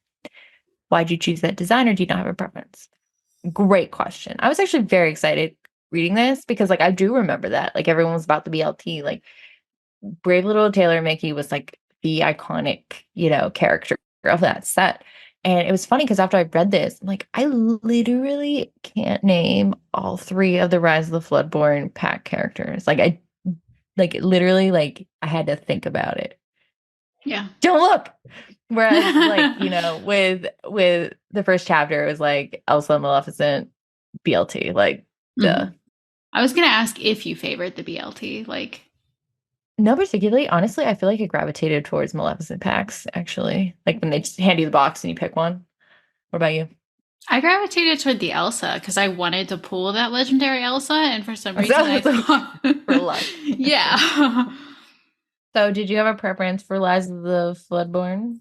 Why'd you choose that design, or do you not have a preference? Great question. I was actually very excited reading this because like I do remember that. Like everyone was about the BLT. Like Brave Little Tailor Mickey was like the iconic, character of that set. And it was funny because after I read this, I'm like, I literally can't name all three of the Rise of the Floodborn pack characters. Like I had to think about it. Yeah. Don't look. Whereas like, with the first chapter, it was like Elsa, Maleficent, BLT. Like, duh. I was going to ask if you favored the BLT. Like, no, particularly. Honestly, I feel like it gravitated towards Maleficent packs, actually. Like when they just hand you the box and you pick one. What about you? I gravitated toward the Elsa because I wanted to pull that legendary Elsa, and for some reason I thought for luck. Yeah. So did you have a preference for Rise of the Floodborn?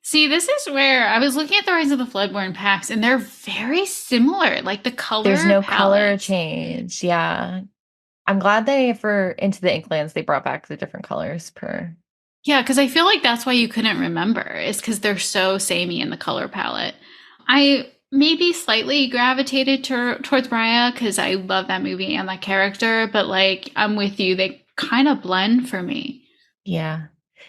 See, this is where I was looking at the Rise of the Floodborn packs, and they're very similar. Like the color, there's no color palettes. change. Yeah, I'm glad for Into the Inklands they brought back the different colors per. Yeah, because I feel like that's why you couldn't remember. Is because they're so samey in the color palette. I maybe slightly gravitated towards Raya because I love that movie and that character, but like I'm with you, they kind of blend for me. Yeah.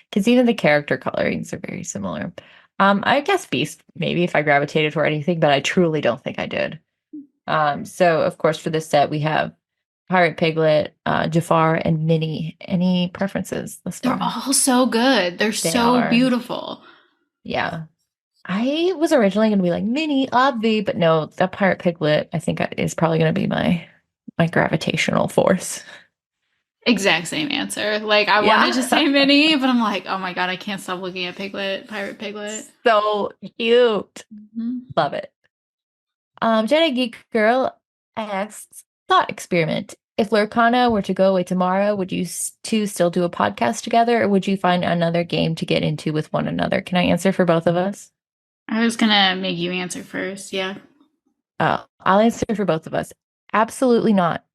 Because even the character colorings are very similar. I guess Beast, maybe if I gravitated toward anything, but I truly don't think I did. So, of course, for this set, we have Pirate Piglet, Jafar, and Minnie. Any preferences? They're all so good. They so beautiful. Yeah. I was originally going to be like, Minnie, Obvi, but no, that Pirate Piglet, I think is probably going to be my gravitational force. Exact same answer. Like I wanted to say Minnie, but I'm like, oh my god, I can't stop looking at Pirate Piglet. So cute. Love it. Jedi Geek Girl asks, thought experiment. If Lorcana were to go away tomorrow, would you two still do a podcast together, or would you find another game to get into with one another? Can I answer for both of us? I was gonna make you answer first. Yeah. Oh, I'll answer for both of us. Absolutely not.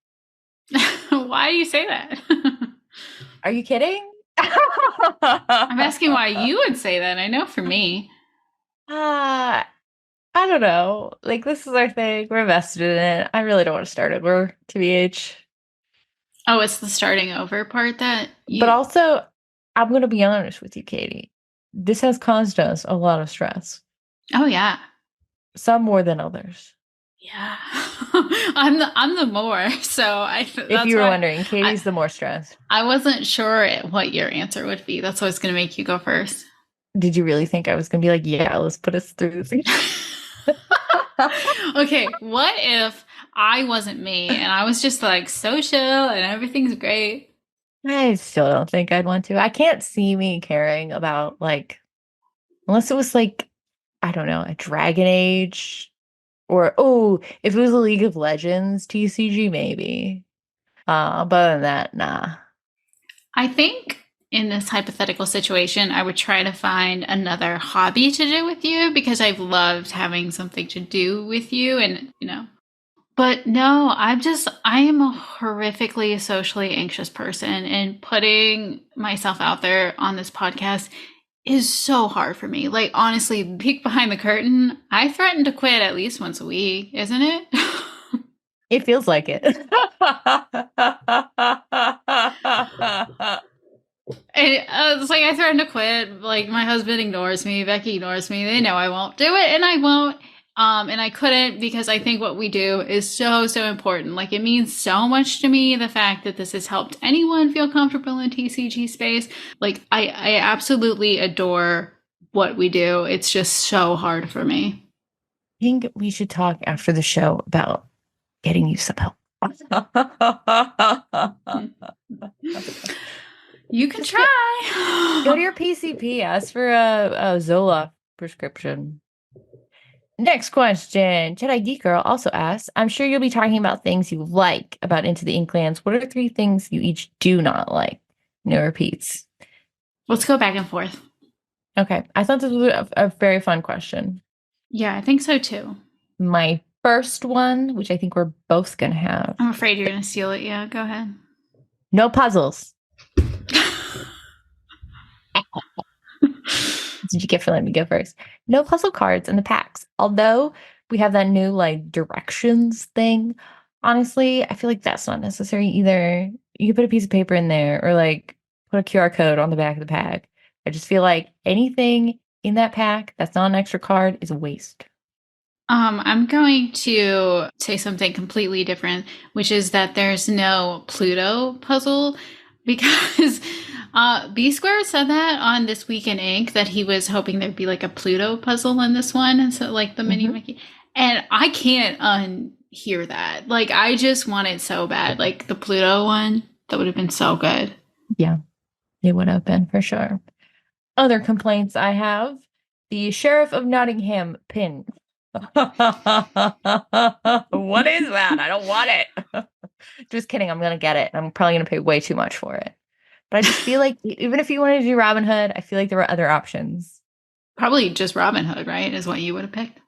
Why do you say that? Are you kidding? I'm asking why you would say that. I know for me. I don't know. Like, this is our thing. We're invested in it. I really don't want to start over, TBH. Oh, it's the starting over part that But also, I'm going to be honest with you, Katie. This has caused us a lot of stress. Oh, yeah. Some more than others. Yeah. I'm the more. So if you were wondering, Katie's the more stressed. I wasn't sure what your answer would be. That's why I was going to make you go first. Did you really think I was going to be like, yeah, let's put us through this? Okay, what if I wasn't me and I was just like so chill and everything's great? I still don't think I'd want to. I can't see me caring about like, unless it was like, I don't know, a Dragon Age. Or, if it was a League of Legends TCG, maybe. But other than that, nah. I think in this hypothetical situation, I would try to find another hobby to do with you because I've loved having something to do with you and, But no, I am a horrifically socially anxious person, and putting myself out there on this podcast is so hard for me. Like, honestly, peek behind the curtain, I threaten to quit at least once a week, isn't it? It feels like it. It's like I threaten to quit. Like, my husband ignores me, Becky ignores me. They know I won't do it, and I won't. And I couldn't because I think what we do is so, so important. Like, it means so much to me, the fact that this has helped anyone feel comfortable in TCG space. Like, I absolutely adore what we do. It's just so hard for me. I think we should talk after the show about getting you some help. You can try. Go to your PCP, ask for a Zola prescription. Next question. Jedi Geek Girl also asks, I'm sure you'll be talking about things you like about Into the Inklands. What are 3 things you each do not like? No repeats. Let's go back and forth. Okay. I thought this was a very fun question. Yeah, I think so too. My first one, which I think we're both going to have. I'm afraid you're going to steal it. Yeah, go ahead. No puzzles. Did you get for letting me go first? No puzzle cards in the packs. Although we have that new like directions thing, honestly, I feel like that's not necessary either. You can put a piece of paper in there or like put a QR code on the back of the pack. I just feel like anything in that pack that's not an extra card is a waste. I'm going to say something completely different, which is that there's no Pluto puzzle because B Square said that on This Week in Ink that he was hoping there'd be like a Pluto puzzle in this one. And so like the mini Mickey, and I can't unhear that. Like I just want it so bad. Like the Pluto one, that would have been so good. Yeah, it would have been for sure. Other complaints I have, the Sheriff of Nottingham pin. What is that? I don't want it. Just kidding. I'm going to get it. I'm probably going to pay way too much for it. But I just feel like even if you wanted to do Robin Hood, I feel like there were other options. Probably just Robin Hood, right? Is what you would have picked.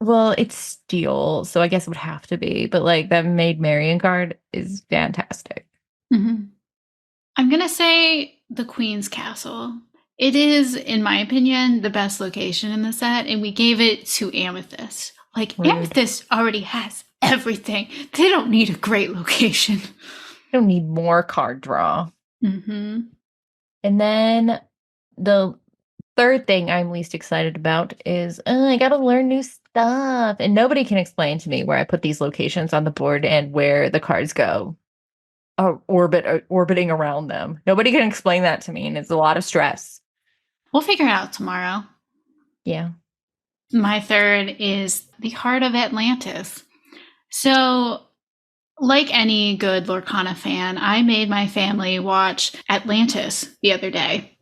Well, it's steel, so I guess it would have to be. But like that Maid Marian card is fantastic. Mm-hmm. I'm going to say the Queen's Castle. It is, in my opinion, the best location in the set, and we gave it to Amethyst. Like, Rude. Amethyst already has everything. They don't need a great location. They don't need more card draw. Mm-hmm. And then the third thing I'm least excited about is I got to learn new stuff. And nobody can explain to me where I put these locations on the board and where the cards go. Orbiting around them. Nobody can explain that to me, and it's a lot of stress. We'll figure it out tomorrow. Yeah. My third is the Heart of Atlantis. So, like any good Lorcana fan, I made my family watch Atlantis the other day.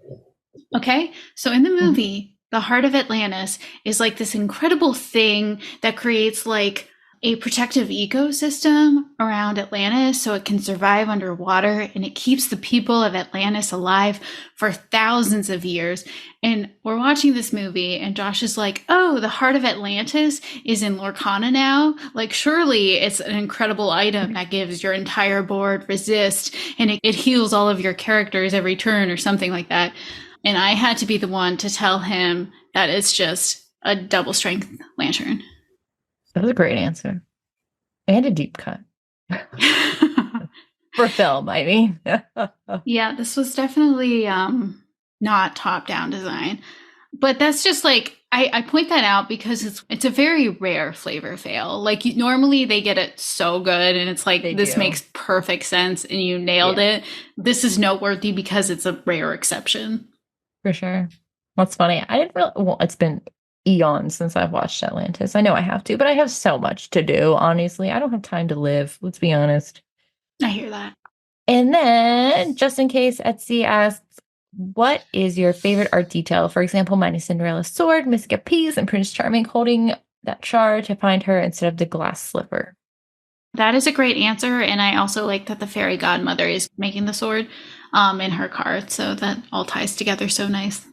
Okay? So in the movie, the Heart of Atlantis is like this incredible thing that creates like a protective ecosystem around Atlantis so it can survive underwater, and it keeps the people of Atlantis alive for thousands of years. And we're watching this movie and Josh is like, oh, the Heart of Atlantis is in Lorcana now. Like, surely it's an incredible item that gives your entire board resist and it heals all of your characters every turn or something like that. And I had to be the one to tell him that it's just a double strength lantern. That was a great answer. And a deep cut. For film, I mean. Yeah, this was definitely not top-down design. But that's just like, I point that out because it's a very rare flavor fail. Like normally they get it so good and it's like, this makes perfect sense and you nailed it. This is noteworthy because it's a rare exception. For sure. What's funny, I didn't really, well, it's been eons since I've watched Atlantis. I know I have to, but I have so much to do, honestly. I don't have time to live, let's be honest. I hear that. And then, just in case, Etsy asks, what is your favorite art detail? For example, mine is Cinderella's sword, Miss Peas, and Prince Charming holding that shard to find her instead of the glass slipper. That is a great answer, and I also like that the fairy godmother is making the sword in her card, so that all ties together so nice.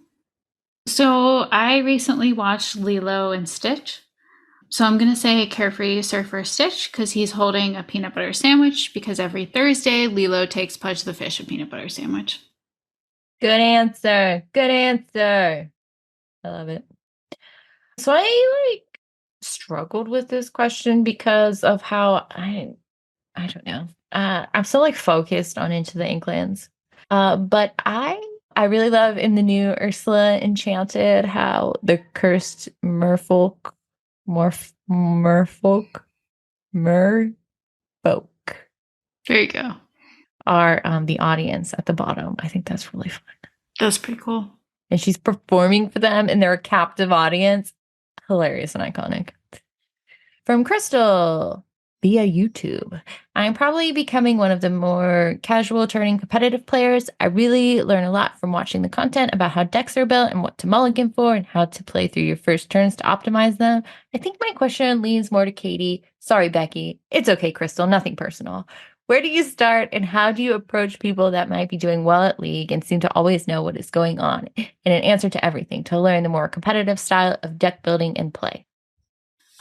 So I recently watched Lilo and Stitch. So I'm going to say Carefree Surfer Stitch because he's holding a peanut butter sandwich because every Thursday Lilo takes Pudge the Fish a peanut butter sandwich. Good answer. Good answer. I love it. So I struggled with this question because of how I don't know. I'm so focused on Into the Inklands. But I really love in the new Ursula Enchanted how the cursed merfolk There you go. Are the audience at the bottom. I think that's really fun. That's pretty cool. And she's performing for them and they're a captive audience. Hilarious and iconic. From Crystal. via YouTube. I'm probably becoming one of the more casual turning competitive players. I really learn a lot from watching the content about how decks are built and what to mulligan for and how to play through your first turns to optimize them. I think my question leans more to Katie. Sorry, Becky. It's okay, Crystal. Nothing personal. Where do you start and how do you approach people that might be doing well at League and seem to always know what is going on in an answer to everything to learn the more competitive style of deck building and play?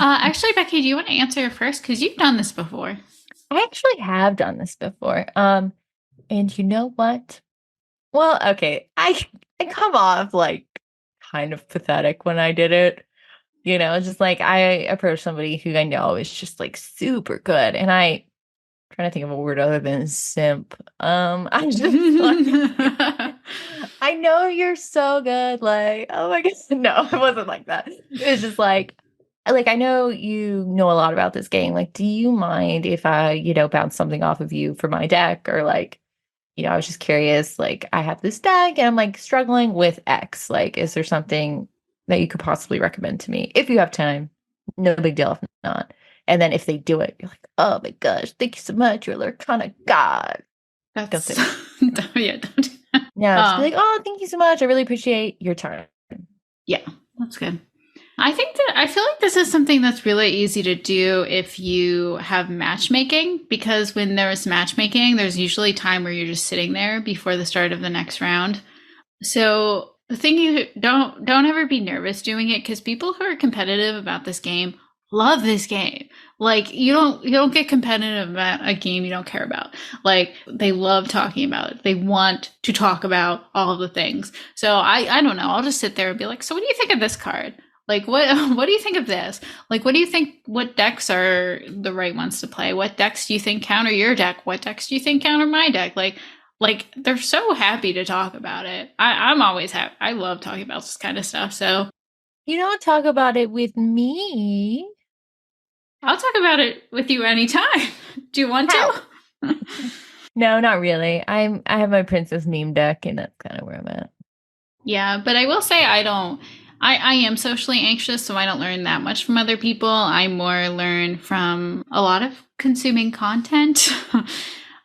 Actually, Becky, do you want to answer first? Because you've done this before. I actually have done this before. And you know what? Well, okay. I come off like kind of pathetic when I did it. You know, just like I approached somebody who I know is just like super good. And trying to think of a word other than simp. I'm just like, I know you're so good. Like, oh my God. No, it wasn't like that. It was just like I know you know a lot about this game. Like, do you mind if I, bounce something off of you for my deck? Or like, I was just curious. Like, I have this deck and I'm like struggling with X. Like, is there something that you could possibly recommend to me if you have time? No big deal if not. And then if they do it, you're like, oh my gosh, thank you so much. You're a Lorcana god. That's don't do yeah, don't do that. Yeah, just be like, oh, thank you so much. I really appreciate your time. Yeah, that's good. I feel like this is something that's really easy to do if you have matchmaking, because when there's matchmaking, there's usually time where you're just sitting there before the start of the next round. So the thing, you don't ever be nervous doing it, because people who are competitive about this game love this game. Like, you don't get competitive about a game you don't care about. Like, they love talking about it. They want to talk about all of the things. So I don't know. I'll just sit there and be like, so what do you think of this card? Like, what do you think of this? Like, what do you think, what decks are the right ones to play? What decks do you think counter your deck? What decks do you think counter my deck? Like they're so happy to talk about it. I'm always happy. I love talking about this kind of stuff. So you don't talk about it with me. I'll talk about it with you anytime. Do you want to? No, not really. I have my princess meme deck, and that's kind of where I'm at. Yeah, but I will say I am socially anxious, so I don't learn that much from other people. I more learn from a lot of consuming content.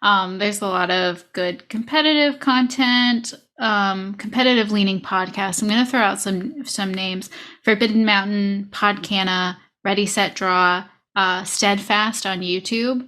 There's a lot of good competitive content, competitive leaning podcasts. I'm going to throw out some names: Forbidden Mountain, Podcana, Ready, Set, Draw, Steadfast on YouTube.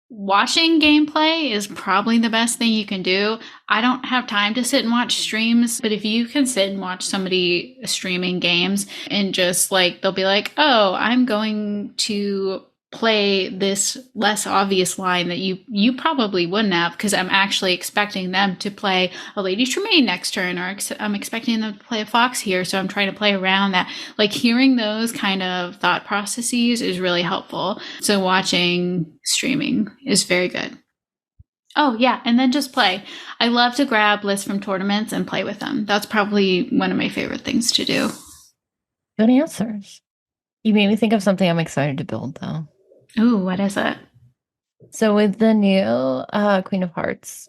Watching gameplay is probably the best thing you can do. I don't have time to sit and watch streams, but if you can sit and watch somebody streaming games and just like, they'll be like, oh, I'm going to play this less obvious line that you probably wouldn't have, because I'm actually expecting them to play a Lady Tremaine next turn, or I'm expecting them to play a Fox here, so I'm trying to play around that. Like, hearing those kind of thought processes is really helpful. So watching streaming is very good. Oh yeah, and then just play. I love to grab lists from tournaments and play with them. That's probably one of my favorite things to do. Good answers. You made me think of something I'm excited to build, though. Ooh, what is it? So with the new Queen of Hearts,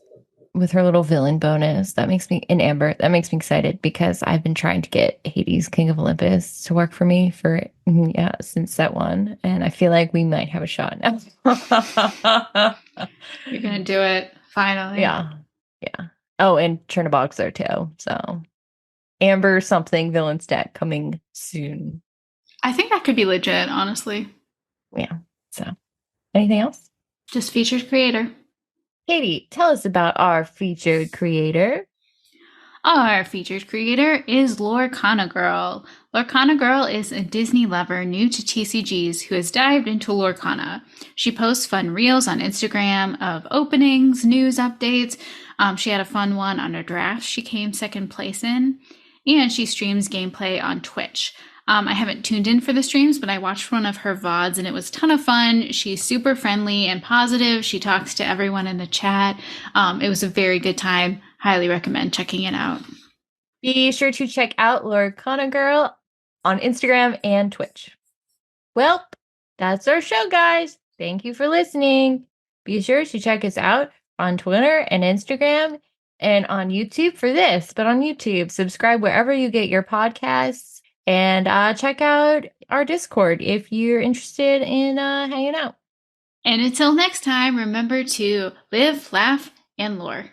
with her little villain bonus, that makes me, in Amber, that makes me excited, because I've been trying to get Hades, King of Olympus, to work for me since set one, and I feel like we might have a shot now. You're gonna do it finally. Yeah. Oh, and Chernobog's there too. So Amber something villain stat coming soon. I think that could be legit, honestly. Yeah. So, anything else? Just featured creator. Katie, tell us about our featured creator. Our featured creator is Lorcana Girl. Lorcana Girl is a Disney lover new to TCGs who has dived into Lorcana. She posts fun reels on Instagram of openings, news updates. She had a fun one on a draft she came second place in, and she streams gameplay on Twitch. I haven't tuned in for the streams, but I watched one of her VODs and it was a ton of fun. She's super friendly and positive. She talks to everyone in the chat. It was a very good time. Highly recommend checking it out. Be sure to check out Lorcana Girl on Instagram and Twitch. Well, that's our show, guys. Thank you for listening. Be sure to check us out on Twitter and Instagram and on YouTube for this. But on YouTube, subscribe wherever you get your podcasts. And check out our Discord if you're interested in hanging out. And until next time, remember to live, laugh, and lore.